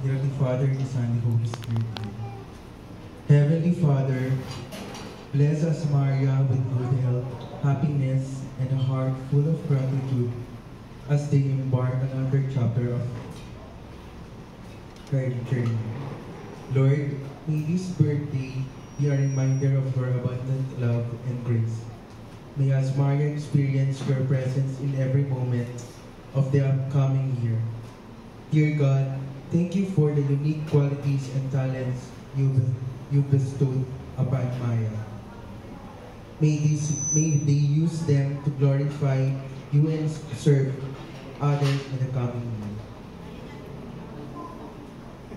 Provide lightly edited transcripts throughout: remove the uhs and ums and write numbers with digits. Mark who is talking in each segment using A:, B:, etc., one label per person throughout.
A: Heavenly Father, the Son, and the Holy Spirit. Heavenly Father, bless us, Maria, with good health, happiness, and a heart full of gratitude as they embark on another chapter of their journey. Lord, may this birthday be a reminder of your abundant love and grace. May us, Maria, experience your presence in every moment of the upcoming year. Dear God, thank you for the unique qualities and talents you bestowed upon Maya. May they use them to glorify you and serve others in the coming year.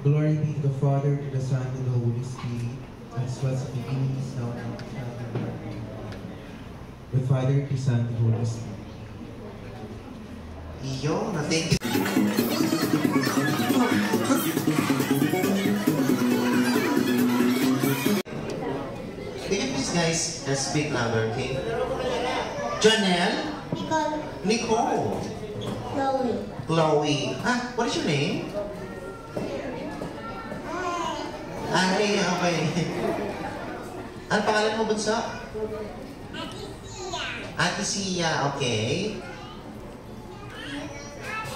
A: Glory be to the Father, to the Son, and to the Holy Spirit, as was in the beginning, is now, and ever shall be. The Father, the Son, and the Holy Spirit.
B: Yo, thank you. Can you please guys speak louder, okay? Janelle? Nicole. Chloe. Ah, what is your name? Ay, okay. Ano pangalan mo, bunso? Ate Sia, okay.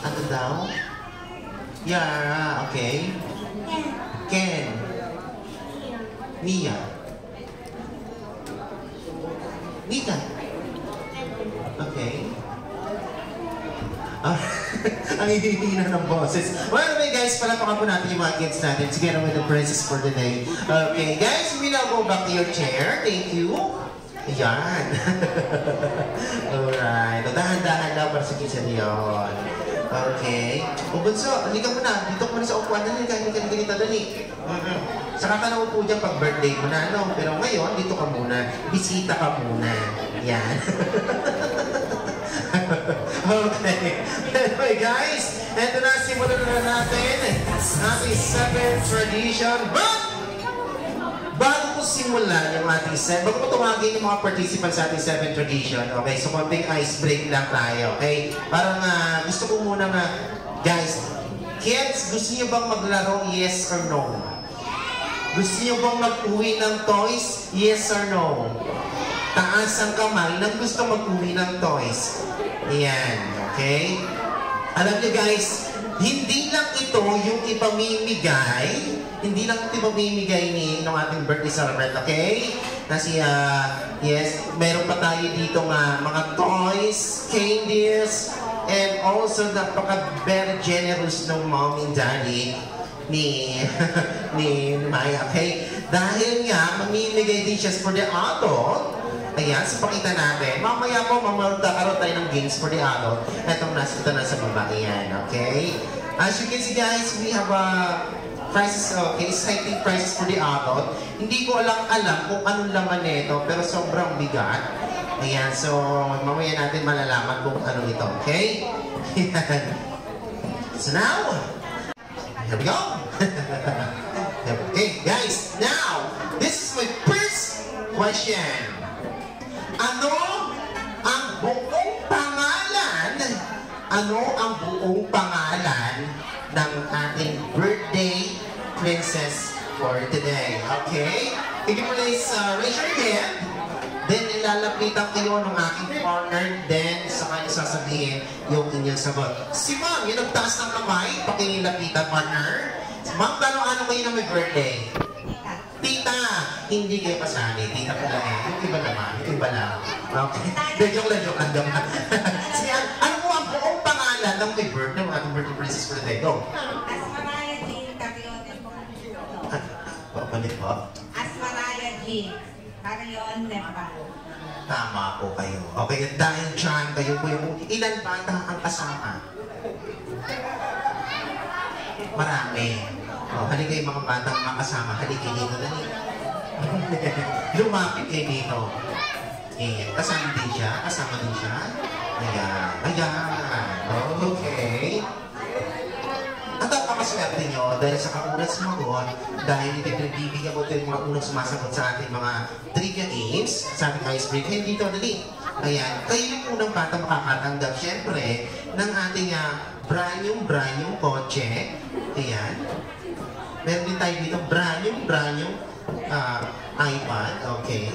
B: Ano daw? Yara, okay. Ken. Nia. Nita. Okay. Ang hihina ng boses. Well, anyway guys, palapakan po natin yung mga kids natin together with the princess for the day. Okay, guys, we now go back to your chair. Thank you. Ayan. Alright. Dahan-dahan lang para sa kids yun. Okay. O bunso, halika mo na. Dito ko na sa upuan. Halika dito. Dali. Saka ka na upo dyan pag birthday mo na, no? Pero ngayon, dito ka muna. Bisita ka muna. Yan. Okay. Anyway, guys, eto na, simulan na natin ating 7th tradition. But, bago ko simulan yung ating 7, bago ko tumagin yung mga participants sa ating 7th tradition, okay? So, konting ice break lang tayo, okay? Parang gusto ko muna guys, kids, gusto niyo bang maglaro? Yes or no? Gusto niyo bang mag-uwi ng toys? Yes or no? Taas ang kamay nang gusto mag-uwi ng toys. Ayan, okay? Alam niyo guys, hindi lang ito yung ipamimigay, hindi lang ito ipamimigay ng ating birthday celebrant, okay? Kasi, yes, meron pa tayo dito mga toys, candies, and also napaka-very generous ng mom and daddy ni Maya, okay? Dahil nga, mamimigay din siya for the adult. Ayan, so pakita natin. Mamaya po, magkakaroon tayo ng games for the adult. Ito na sa babae yan, okay? As you can see guys, we have prizes, okay, exciting prizes for the adult. Hindi ko alam kung anong laman nito, pero sobrang bigat. Ayan, so mamaya natin malalaman kung ano ito, okay? So now, here we go. Okay, guys, now, this is my first question. Ano ang buong pangalan ng ating birthday princess for today? Okay? Can you please raise your hand? Then ilalapitan kayo ng aking partner. Then saka niyo sasabihin yung inyong sagot. Si ma'am, yung nagtaas ng kamay, pakilapitan partner. Ma'am, ano kayo na may birthday? Tita, hindi kayo kasali. Tita ko lang eh. Yung iba naman. Yung iba lang. Okay. Joke lang. Sige, ano po ang buong pangalan ng may birthday ng ating birthday princess for the day? Go.
C: Asmaraya Jean Carriones po.
B: Papalit po.
C: Asmaraya Jean Carriones pa.
B: Tama po kayo. Okay, dahil dyan, kayo po yung ilan bata ang kasama? Marami. Halika yung mga batang makasama. Halika dito. Lumapit kayo dito. Kasama din siya. Ayan. Okay. At napakaswerte nyo dahil sa kaunang sumagot, dahil bibigyan ko ito yung mga unang sumasagot sa ating mga trivia games, sa ating icebreaker. Hindi ito, dali. Ayan. Kayo yung unang bata makakatanggap, syempre, ng ating brand new kotse. Ayan. Meron din tayo dito, brand new iPad. Okay.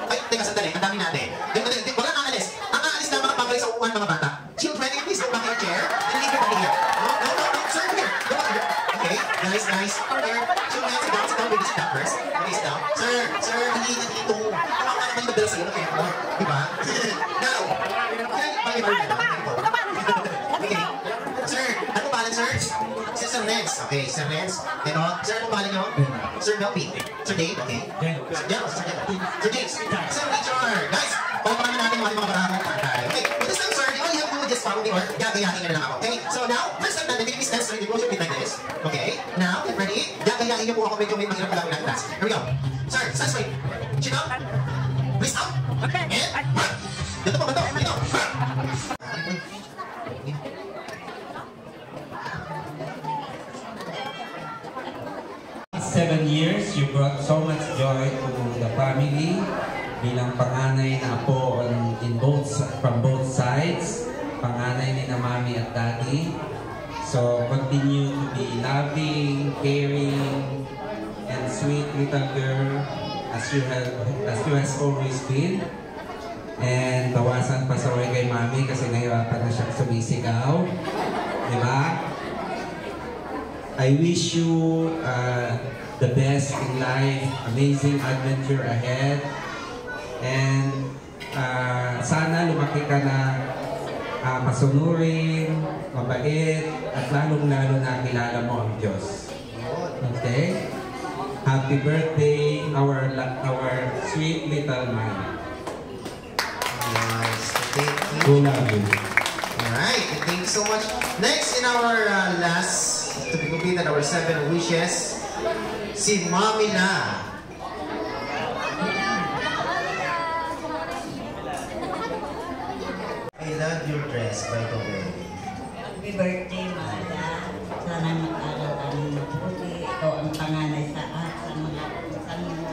B: Ay, teka sandali, ang dami natin. Wala ang aalis. Ang aalis na mga pabalik sa upuan mga bata. Children, please go back in your chair and leave your body here. No, sir, here. Go back here. Okay, nice. Here, children, sit down, baby, sit down first. Okay, sit down. Sir, hindi dito. Tama ka naman madala sa'yo, kaya mo. Diba? Now, okay. Sir, ano pangalan, sir? Sir Renz. Okay, Sir Renz. Pero, sir, ano pangalan nyo? Sir Melvin. Sir Dave, okay. Sir James. Sir Richard. Guys, pagpapaman natin yung mga barangay. Okay, but this time, sir, all you have to do is just follow me or gagayahin na lang ako. Okay, so now, first time natin, maybe stand straight, close your feet like this. Okay, now, get ready. Gagayahin niyo po ako medyo may mahirap lang na task. Here we go. Sir, stand straight. Chin up. Wrist up. And, dito po ba ito? Dito.
D: 7 years, you brought so much joy to the family. Bilang panganay na apo from both sides, panganay ni na mami at daddy. So continue to be loving, caring, and sweet little girl as you has always been. And bawasan pasaway kay mami kasi nahirapan na siyang sumisigaw. Diba? I wish you the best in life, amazing adventure ahead, and sana lumaki ka na masunurin, mabait, at lalong-lalo na kilala mo ang Diyos. Okay? Happy birthday, our sweet little man.
B: Yes, thank you.
D: We love you.
B: Alright, thank you so much. Next in our last, to be completed, our 7 wishes, si Mami La. I love your dress, by the way.
C: Happy birthday, Mala. Sana mag-aral ang mabuti. Ikaw ang panganay sa mga kusan mo.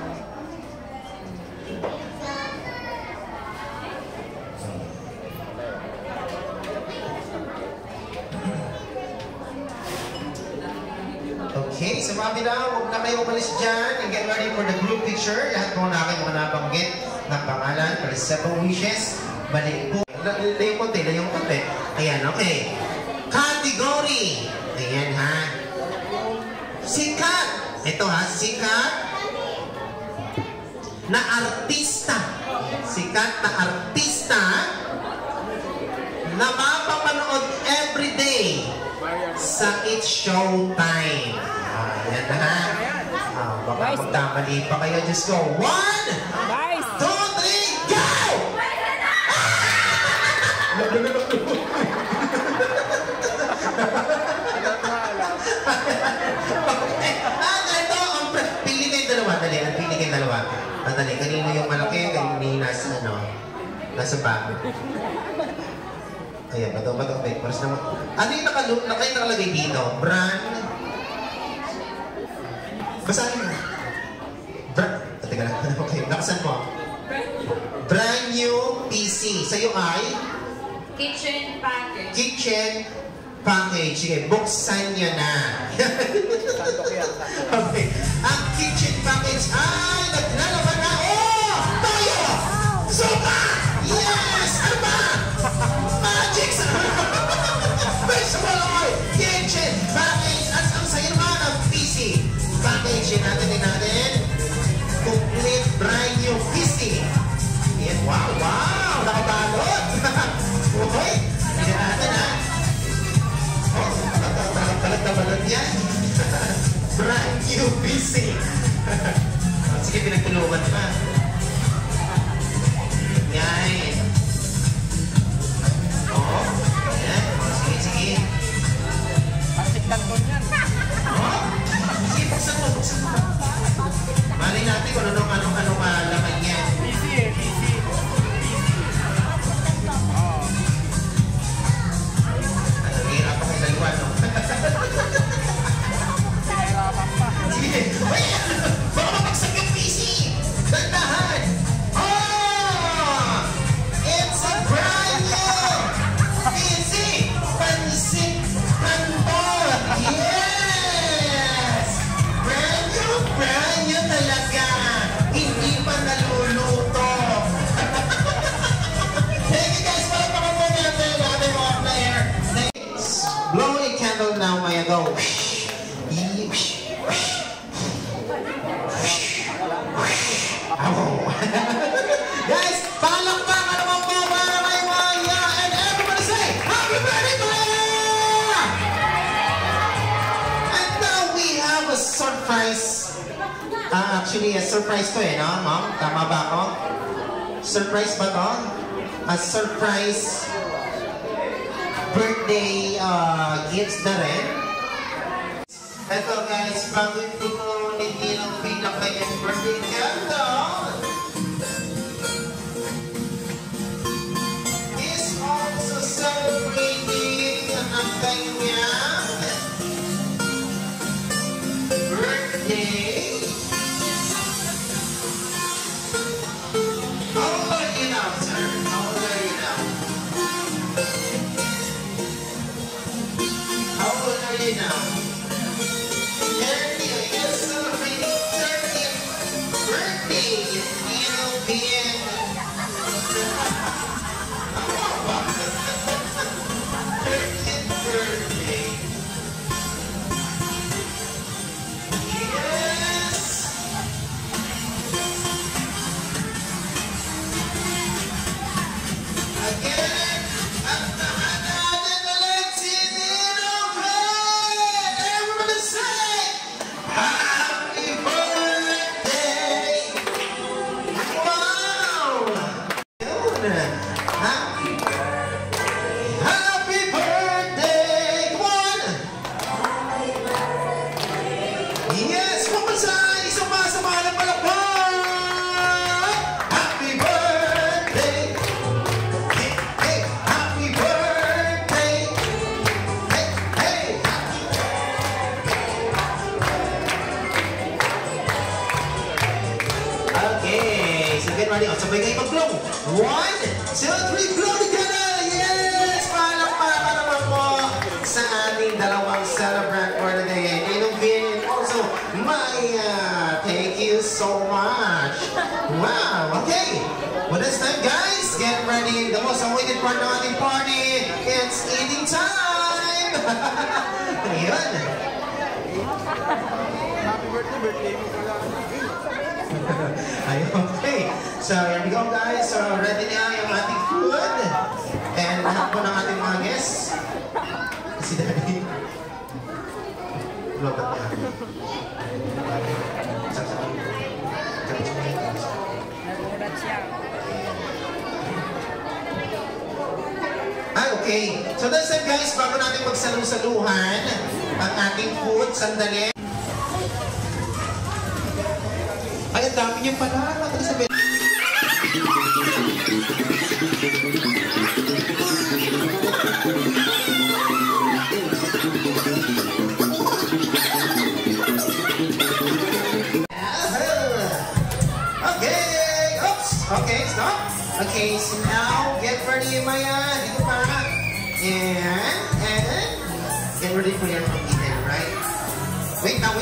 B: Okay, so Mami La, huwag na kayo umalis dyan and get ready for the group picture. Lahat po na aking mga nabanggit ng pangalan for the 7 wishes. Balik po. Layong konti. Ayan, okay. Category. Ayan, ha. Sikat. Ito, ha. Sikat na artista. Sikat na artista na mapapanood everyday sa It's Showtime. Ayan na, ha. Baka magtamali pa kayo. Just go. 1, 2, 3, go! Ito, pili kayong dalawa. Dali, pili kayong dalawa. Dali, kanino yung malaki, kanino yung nasa bago. Ayan, bato, papers naman. Ano yung nakalagay dito? Brand? Basahin mo. Teka lang. Okay, nakasan mo. Brand new PC. Sa'yo ay?
C: Kitchen package.
B: Kitchen package. Sige, buksan nyo na. Okay. Ang kitchen package ay actually a surprise to no, ma'am? Tama ba ako? Surprise ba to? A surprise birthday gifts na rin. Ito guys, bago ito ko hindi ng pinaka-yung birthday candle is also celebrating ang kanyang birthday. How old are you now, sir? How old are you now? How old are you now? 30, yes, celebrating 30th birthday. It'll be in 30th birthday. Yes. Again, at naman natin ulit si Ninong Fred. Everybody say, Happy birthday! Wow! Yun. Happy birthday! Come on! Yes! Pumunsa! Isang pa sa mga palakpak! Happy birthday! Hey, hey! Happy birthday! Hey, hey! Okay, so get ready. Sabay kayo mag-blow. 1, 2, 3, blow together! Yes! Palakpakan naman po sa ating dalawang celebrant for today. Ninong Vin, and also Maya. Thank you so much. Wow, okay. Well, this time, guys, get ready. The most awaited part ng ating party. It's eating time! Ayun. Ayun, okay. So, here we go, guys. So, ready na yung ating food. And lahat po ng ating mga guests. Si Daddy. Lobat na. Okay. So, that's it, guys. Bago natin magsalu-saluhan ang ating food, sandali. Ay, ang dami niyo pala. Sabihin. Okay. Oops. Okay, stop. Okay, so now, get ready, Maya. Dito pa. And, get ready for your eating, right? Wait now.